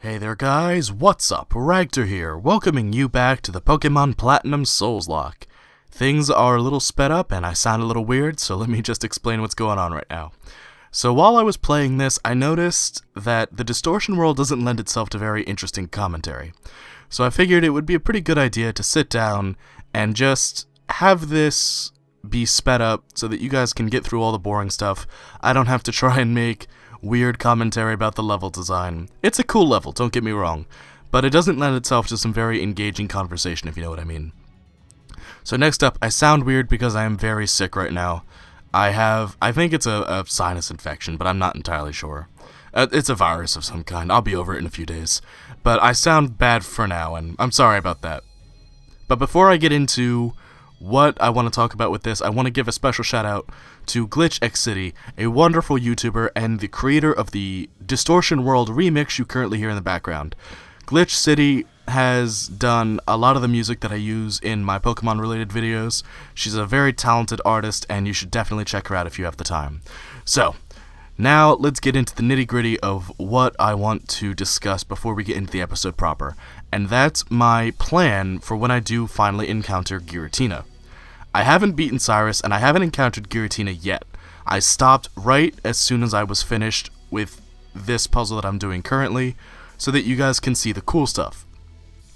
Hey there guys, what's up? Ragtter here, welcoming you back to the Pokémon Platinum Souls-Locke. Things are a little sped up and I sound a little weird, so let me just explain what's going on right now. So while I was playing this, I noticed that the Distortion world doesn't lend itself to very interesting commentary. So I figured it would be a pretty good idea to sit down and just have this be sped up so that you guys can get through all the boring stuff. I don't have to try and make weird commentary about the level design. It's a cool level, don't get me wrong, but it doesn't lend itself to some very engaging conversation, if you know what I mean. So next up, I sound weird because I am very sick right now. I think it's a sinus infection, but I'm not entirely sure. It's a virus of some kind. I'll be over it in a few days. But I sound bad for now, and I'm sorry about that. But before I get into what I want to talk about with this, I want to give a special shout out to GlitchXCity, a wonderful YouTuber and the creator of the Distortion World remix you currently hear in the background. GlitchCity has done a lot of the music that I use in my Pokemon related videos. She's a very talented artist and you should definitely check her out if you have the time. So, now let's get into the nitty gritty of what I want to discuss before we get into the episode proper. And that's my plan for when I do finally encounter Giratina. I haven't beaten Cyrus, and I haven't encountered Giratina yet. I stopped right as soon as I was finished with this puzzle that I'm doing currently, so that you guys can see the cool stuff.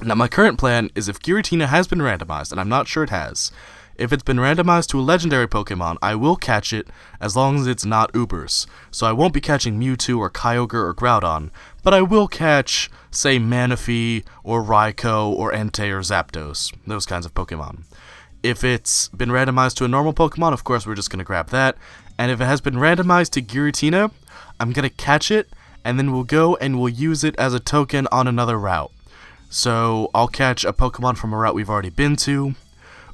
Now my current plan is if Giratina has been randomized, and I'm not sure it has, if it's been randomized to a legendary Pokemon, I will catch it as long as it's not Ubers. So I won't be catching Mewtwo or Kyogre or Groudon, but I will catch, say, Manaphy or Raikou or Entei or Zapdos, those kinds of Pokemon. If it's been randomized to a normal Pokemon, of course we're just going to grab that. And if it has been randomized to Giratina, I'm going to catch it, and then we'll go and we'll use it as a token on another route. So I'll catch a Pokemon from a route we've already been to,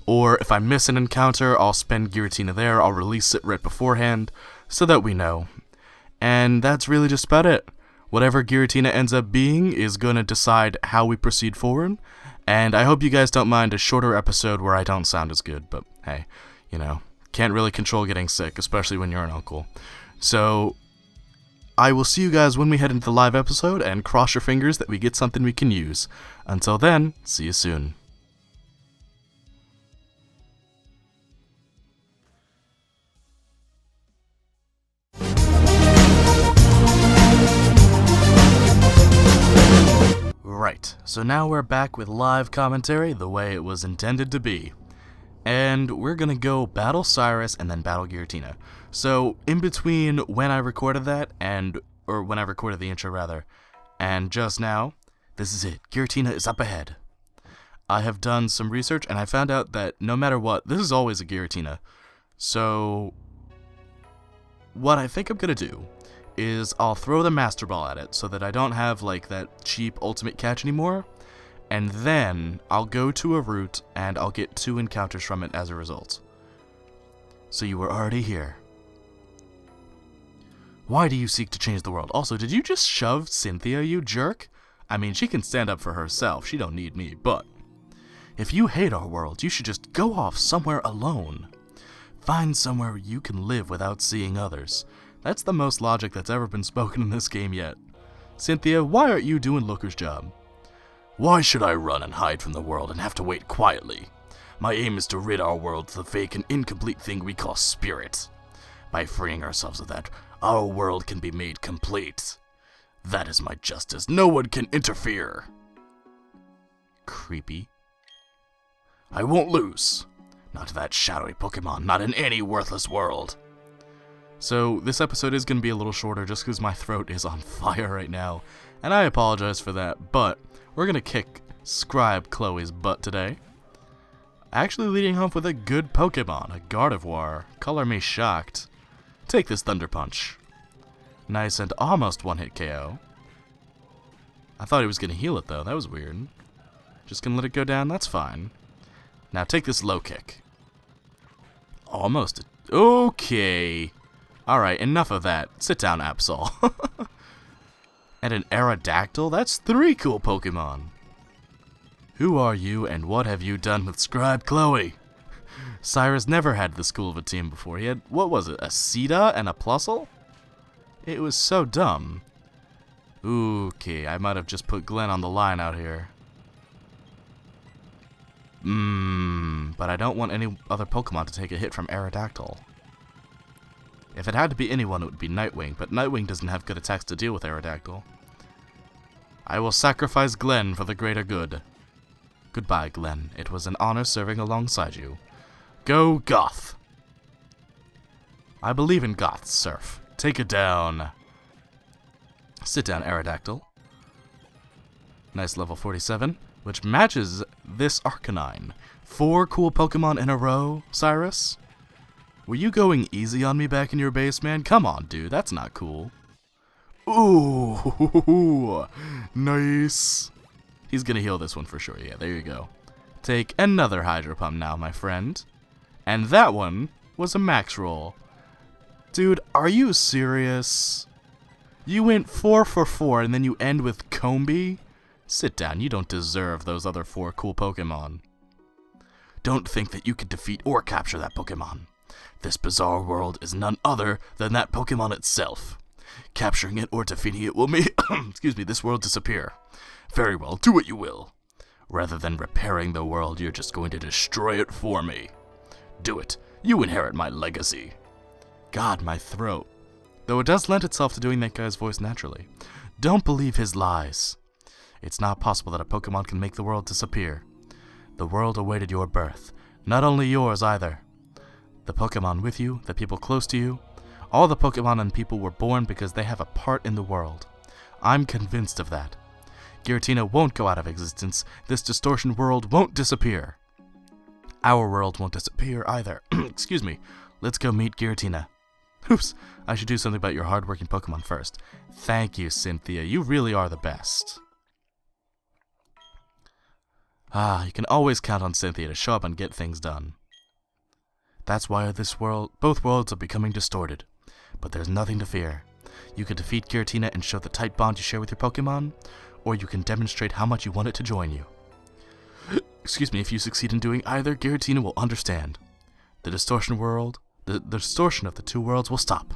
or if I miss an encounter, I'll spend Giratina there, I'll release it right beforehand, so that we know. And that's really just about it. Whatever Giratina ends up being is going to decide how we proceed forward. And I hope you guys don't mind a shorter episode where I don't sound as good, but hey, you know, can't really control getting sick, especially when you're an uncle. So, I will see you guys when we head into the live episode, and cross your fingers that we get something we can use. Until then, see you soon. Right, so now we're back with live commentary the way it was intended to be. And we're gonna go battle Cyrus and then battle Giratina. So, in between when I recorded that, or when I recorded the intro rather, and just now, this is it, Giratina is up ahead. I have done some research and I found out that no matter what, this is always a Giratina. So, what I think I'm gonna do is I'll throw the Master Ball at it so that I don't have like that cheap ultimate catch anymore, and then I'll go to a route and I'll get 2 encounters from it as a result. So you were already here. Why do you seek to change the world? Also, did you just shove Cynthia, you jerk? I mean, she can stand up for herself, she don't need me, but if you hate our world, you should just go off somewhere alone. Find somewhere you can live without seeing others. That's the most logic that's ever been spoken in this game yet. Cynthia, why aren't you doing Looker's job? Why should I run and hide from the world and have to wait quietly? My aim is to rid our world of the fake and incomplete thing we call spirit. By freeing ourselves of that, our world can be made complete. That is my justice. No one can interfere. Creepy. I won't lose. Not to that shadowy Pokemon, not in any worthless world. So, this episode is going to be a little shorter just because my throat is on fire right now, and I apologize for that, but we're going to kick Scribe Chloe's butt today. Actually leading off with a good Pokemon, a Gardevoir. Color me shocked. Take this Thunder Punch. Nice and almost one-hit KO. I thought he was going to heal it though, that was weird. Just going to let it go down, that's fine. Now take this Low Kick. Almost. Okay. Alright, enough of that. Sit down, Absol. And an Aerodactyl? That's 3 cool Pokemon. Who are you, and what have you done with Scribe Chloe? Cyrus never had this cool of a team before. He had, what was it, a Sita and a Plusle? It was so dumb. Okay, I might have just put Glenn on the line out here. But I don't want any other Pokemon to take a hit from Aerodactyl. If it had to be anyone, it would be Nightwing, but Nightwing doesn't have good attacks to deal with Aerodactyl. I will sacrifice Glenn for the greater good. Goodbye, Glenn. It was an honor serving alongside you. Go, Goth! I believe in Goth, Surf. Take it down. Sit down, Aerodactyl. Nice level 47, which matches this Arcanine. 4 cool Pokemon in a row, Cyrus? Were you going easy on me back in your base, man? Come on, dude. That's not cool. Ooh, nice. He's gonna heal this one for sure. Yeah, there you go. Take another Hydro Pump now, my friend. And that one was a max roll. Dude, are you serious? You went 4 for 4 and then you end with Combee? Sit down, you don't deserve those other 4 cool Pokemon. Don't think that you could defeat or capture that Pokemon. This bizarre world is none other than that Pokemon itself. Capturing it or defeating it will make this world disappear. Very well, do what you will. Rather than repairing the world, you're just going to destroy it for me. Do it. You inherit my legacy. God, my throat. Though it does lend itself to doing that guy's voice naturally. Don't believe his lies. It's not possible that a Pokemon can make the world disappear. The world awaited your birth. Not only yours either. The Pokemon with you, the people close to you, all the Pokemon and people were born because they have a part in the world. I'm convinced of that. Giratina won't go out of existence. This Distortion world won't disappear. Our world won't disappear either. Excuse me. Let's go meet Giratina. Oops, I should do something about your hardworking Pokemon first. Thank you, Cynthia. You really are the best. You can always count on Cynthia to show up and get things done. That's why both worlds are becoming distorted. But there's nothing to fear. You can defeat Giratina and show the tight bond you share with your Pokemon, or you can demonstrate how much you want it to join you. Excuse me, if you succeed in doing either, Giratina will understand. The distortion of the 2 worlds will stop.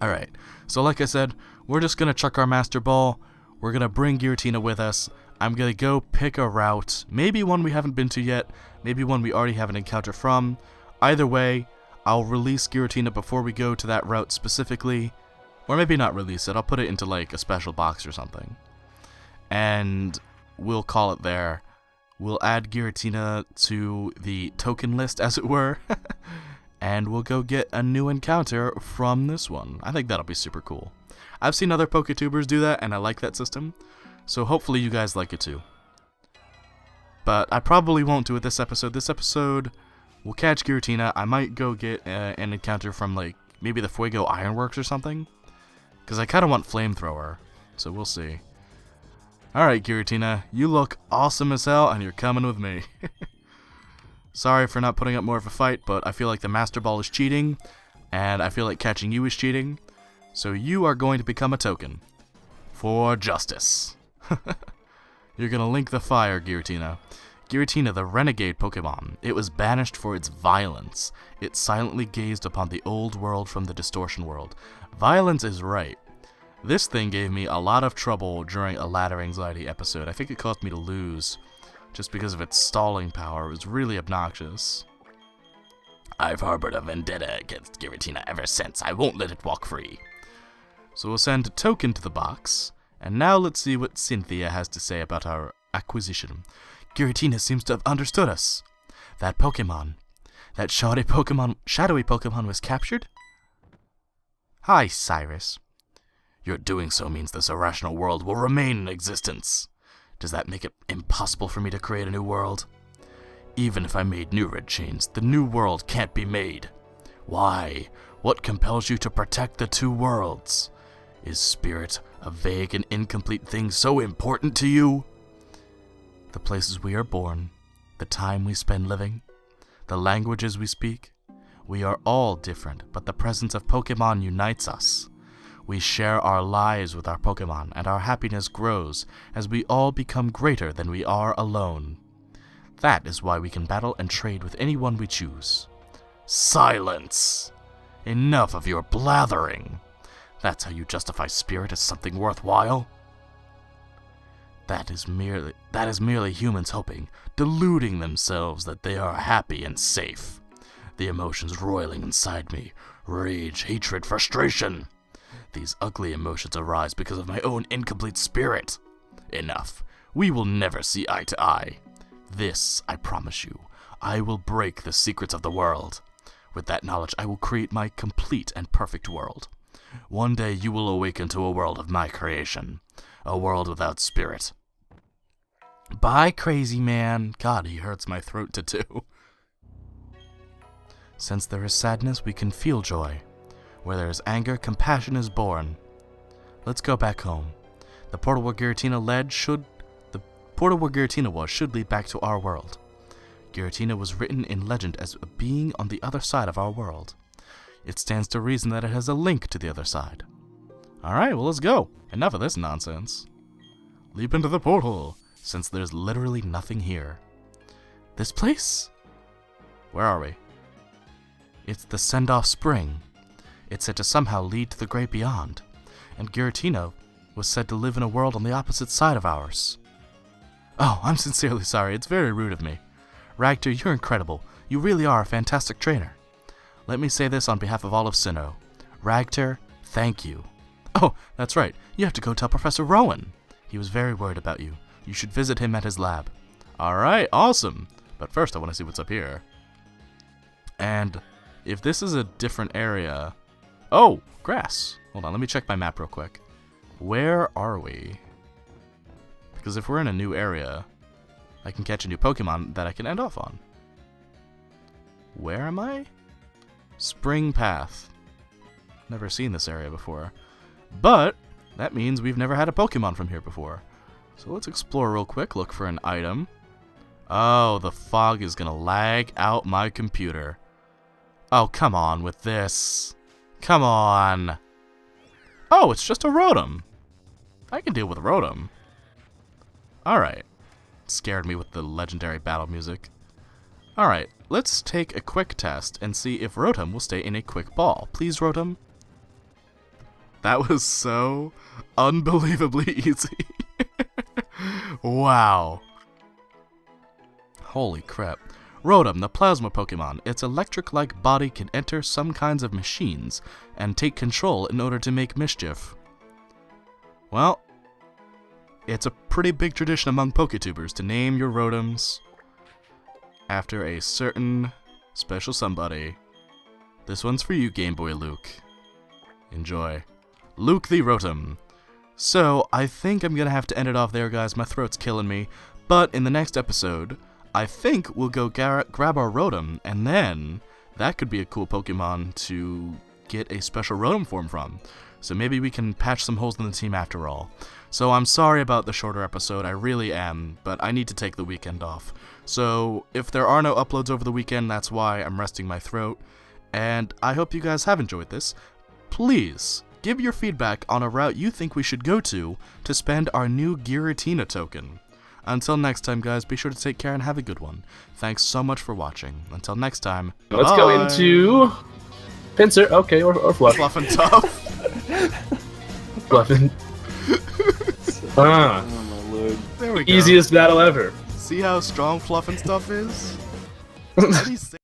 Alright, so like I said, we're just gonna chuck our Master Ball. We're gonna bring Giratina with us. I'm gonna go pick a route. Maybe one we haven't been to yet. Maybe one we already have an encounter from. Either way, I'll release Giratina before we go to that route specifically. Or maybe not release it. I'll put it into like a special box or something. And we'll call it there. We'll add Giratina to the token list, as it were. And we'll go get a new encounter from this one. I think that'll be super cool. I've seen other Poketubers do that, and I like that system. So hopefully you guys like it too. But I probably won't do it this episode. This episode, we'll catch Giratina. I might go get an encounter from like maybe the Fuego Ironworks or something. Because I kind of want Flamethrower. So we'll see. Alright, Giratina. You look awesome as hell, and you're coming with me. Sorry for not putting up more of a fight, but I feel like the Master Ball is cheating, and I feel like catching you is cheating, so you are going to become a token. For justice. You're gonna link the fire, Giratina. Giratina, the renegade Pokemon. It was banished for its violence. It silently gazed upon the old world from the Distortion world. Violence is right. This thing gave me a lot of trouble during a ladder anxiety episode. I think it caused me to lose. Just because of its stalling power. It was really obnoxious. I've harbored a vendetta against Giratina ever since. I won't let it walk free. So we'll send a token to the box. And now let's see what Cynthia has to say about our acquisition. Giratina seems to have understood us. That Pokemon. That shadowy Pokemon was captured? Hi, Cyrus. Your doing so means this irrational world will remain in existence. Does that make it impossible for me to create a new world? Even if I made new red chains, the new world can't be made. Why? What compels you to protect the 2 worlds? Is spirit a vague and incomplete thing so important to you? The places we are born, the time we spend living, the languages we speak, we are all different, but the presence of Pokemon unites us. We share our lives with our Pokemon, and our happiness grows as we all become greater than we are alone. That is why we can battle and trade with anyone we choose. Silence! Enough of your blathering. That's how you justify spirit as something worthwhile? That is merely humans hoping, deluding themselves that they are happy and safe. The emotions roiling inside me, rage, hatred, frustration. These ugly emotions arise because of my own incomplete spirit. Enough. We will never see eye to eye. This, I promise you, I will break the secrets of the world. With that knowledge, I will create my complete and perfect world. One day you will awaken to a world of my creation. A world without spirit. Bye, crazy man. God, he hurts my throat to do. Since there is sadness, we can feel joy. Where there is anger, compassion is born. Let's go back home. The portal where Giratina was should lead back to our world. Giratina was written in legend as a being on the other side of our world. It stands to reason that it has a link to the other side. Alright, well, let's go. Enough of this nonsense. Leap into the portal, since there's literally nothing here. This place? Where are we? It's the Send-Off Spring. It's said to somehow lead to the great beyond, and Giratina was said to live in a world on the opposite side of ours. Oh, I'm sincerely sorry, it's very rude of me. Ragtter, you're incredible. You really are a fantastic trainer. Let me say this on behalf of all of Sinnoh. Ragtter, thank you. Oh, that's right, you have to go tell Professor Rowan. He was very worried about you. You should visit him at his lab. Alright, awesome. But first I want to see what's up here. And if this is a different area... Oh, grass. Hold on, let me check my map real quick. Where are we? Because if we're in a new area, I can catch a new Pokemon that I can end off on. Where am I? Spring Path. Never seen this area before. But that means we've never had a Pokemon from here before. So let's explore real quick, look for an item. Oh, the fog is gonna lag out my computer. Oh, come on with this. Come on. Oh, it's just a Rotom. I can deal with Rotom. Alright. Scared me with the legendary battle music. Alright, let's take a quick test and see if Rotom will stay in a quick ball. Please, Rotom. That was so unbelievably easy. Wow. Holy crap. Rotom, the plasma Pokemon. Its electric-like body can enter some kinds of machines and take control in order to make mischief. Well, it's a pretty big tradition among Poketubers to name your Rotoms after a certain special somebody. This one's for you, Game Boy Luke. Enjoy. Luke the Rotom. So, I think I'm gonna have to end it off there, guys. My throat's killing me. But in the next episode, I think we'll go grab our Rotom, and then that could be a cool Pokemon to get a special Rotom form from. So maybe we can patch some holes in the team after all. So I'm sorry about the shorter episode, I really am, but I need to take the weekend off. So if there are no uploads over the weekend, that's why I'm resting my throat. And I hope you guys have enjoyed this. Please give your feedback on a route you think we should go to spend our new Giratina token. Until next time, guys, be sure to take care and have a good one. Thanks so much for watching. Until next time, let's go into Pinsir, okay, or Fluff. Fluff and Tough. Fluff and... Oh my lord. There we go. Easiest battle ever. See how strong Fluff and Stuff is?